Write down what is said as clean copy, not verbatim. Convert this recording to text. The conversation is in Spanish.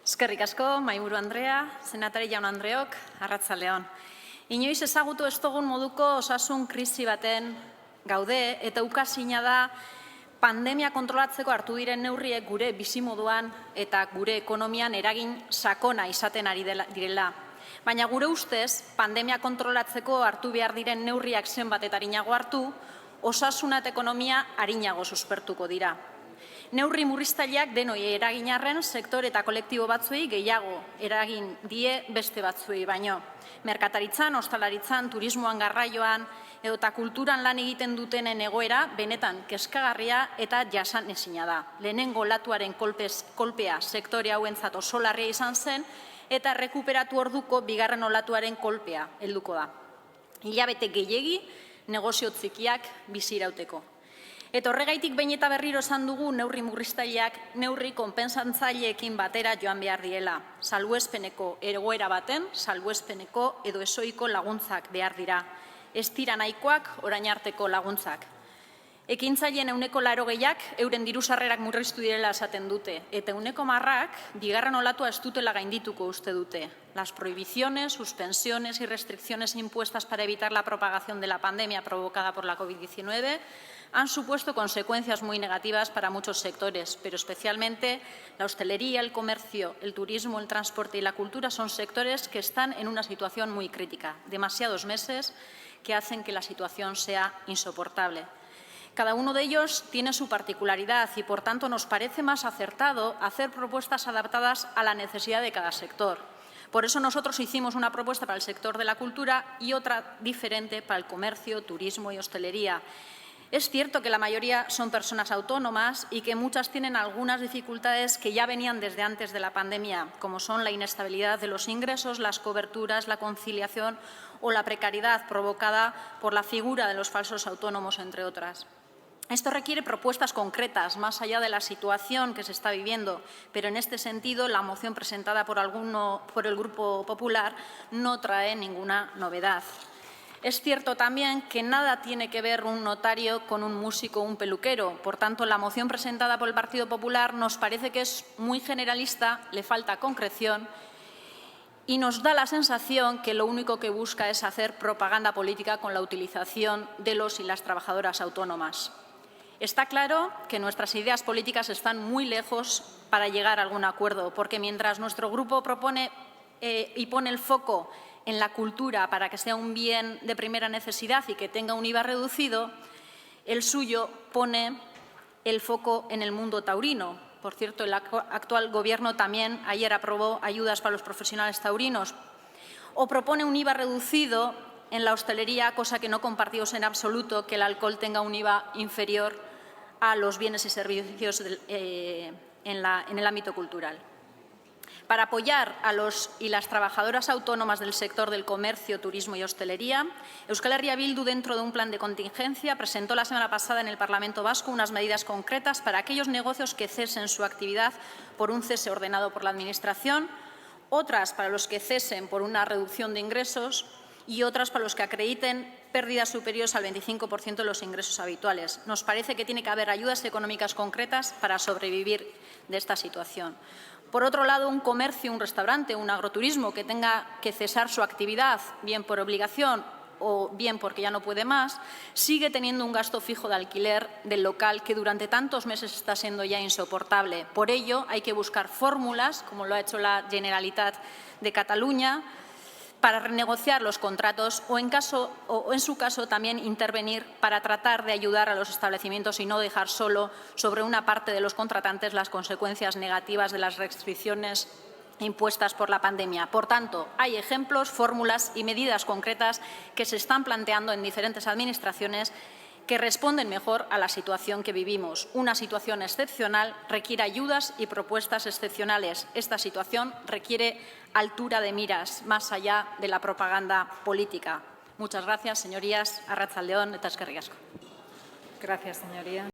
Eskerrik asko, Mahaiburu Andrea, senatari jaun Andreok, arratsaldeon. Inoiz ezagutu ez dugun moduko osasun krisi baten gaude eta ukazina da pandemia kontrolatzeko hartu diren neurriek gure bizimoduan eta gure ekonomian eragin sakona izaten ari direla. Baina gure ustez, pandemia kontrolatzeko hartu behar diren neurriak zenbat eta arinago hartu, osasuna eta ekonomia arinago suspertuko dira. Neurri murriztaileak denoi eragin arren sektore eta kolektibo batzuei gehiago eragin die beste batzuei baino. Merkataritzan, ostalaritzan, turismoan, garraioan edota kulturan lan egiten dutenen egoera benetan kezkagarria eta jasanezina da. Lehenengo olatuaren kolpea sektore hauentzat oso larria izan zen eta errekuperatu orduko bigarren olatuaren kolpea helduko da. Hilabete gehiegi negozio txikiak bizi irauteko. Eta horregaitik behin eta berriro esan dugu neurri murriztaileak neurri konpensatzaileekin batera joan behar direla. Salbuespeneko egoera baten, salbuespeneko edo ezohiko laguntzak behar dira. Ez dira nahikoak orain arteko laguntzak. Ekintzaileen 80%ak euren diru-sarrerak murriztu direla esaten dute, eta 10%ak bigarren olatua ez dutela gaindituko uste dute. Las prohibiciones, suspensiones y restricciones impuestas para evitar la propagación de la pandemia provocada por la COVID-19 han supuesto consecuencias muy negativas para muchos sectores, pero especialmente la hostelería, el comercio, el turismo, el transporte y la cultura son sectores que están en una situación muy crítica, demasiados meses que hacen que la situación sea insoportable. Cada uno de ellos tiene su particularidad y, por tanto, nos parece más acertado hacer propuestas adaptadas a la necesidad de cada sector. Por eso nosotros hicimos una propuesta para el sector de la cultura y otra diferente para el comercio, turismo y hostelería. Es cierto que la mayoría son personas autónomas y que muchas tienen algunas dificultades que ya venían desde antes de la pandemia, como son la inestabilidad de los ingresos, las coberturas, la conciliación o la precariedad provocada por la figura de los falsos autónomos, entre otras. Esto requiere propuestas concretas, más allá de la situación que se está viviendo, pero en este sentido la moción presentada por el Grupo Popular no trae ninguna novedad. Es cierto también que nada tiene que ver un notario con un músico o un peluquero. Por tanto, la moción presentada por el Partido Popular nos parece que es muy generalista, le falta concreción y nos da la sensación que lo único que busca es hacer propaganda política con la utilización de los y las trabajadoras autónomas. Está claro que nuestras ideas políticas están muy lejos para llegar a algún acuerdo, porque mientras nuestro grupo propone y pone el foco en la cultura para que sea un bien de primera necesidad y que tenga un IVA reducido, el suyo pone el foco en el mundo taurino. Por cierto, el actual Gobierno también ayer aprobó ayudas para los profesionales taurinos. O propone un IVA reducido en la hostelería, cosa que no compartimos en absoluto, que el alcohol tenga un IVA inferior a los bienes y servicios en el ámbito cultural. Para apoyar a los y las trabajadoras autónomas del sector del comercio, turismo y hostelería, Euskal Herria Bildu, dentro de un plan de contingencia, presentó la semana pasada en el Parlamento Vasco unas medidas concretas para aquellos negocios que cesen su actividad por un cese ordenado por la Administración, otras para los que cesen por una reducción de ingresos y otras para los que acrediten pérdidas superiores al 25% de los ingresos habituales. Nos parece que tiene que haber ayudas económicas concretas para sobrevivir de esta situación. Por otro lado, un comercio, un restaurante, un agroturismo que tenga que cesar su actividad, bien por obligación o bien porque ya no puede más, sigue teniendo un gasto fijo de alquiler del local que durante tantos meses está siendo ya insoportable. Por ello, hay que buscar fórmulas, como lo ha hecho la Generalitat de Cataluña, para renegociar los contratos o en su caso también intervenir para tratar de ayudar a los establecimientos y no dejar solo sobre una parte de los contratantes las consecuencias negativas de las restricciones impuestas por la pandemia. Por tanto, hay ejemplos, fórmulas y medidas concretas que se están planteando en diferentes administraciones que responden mejor a la situación que vivimos. Una situación excepcional requiere ayudas y propuestas excepcionales. Esta situación requiere altura de miras, más allá de la propaganda política. Muchas gracias, señorías. Arratsaldeon eta eskerrik asko. Gracias, señoría.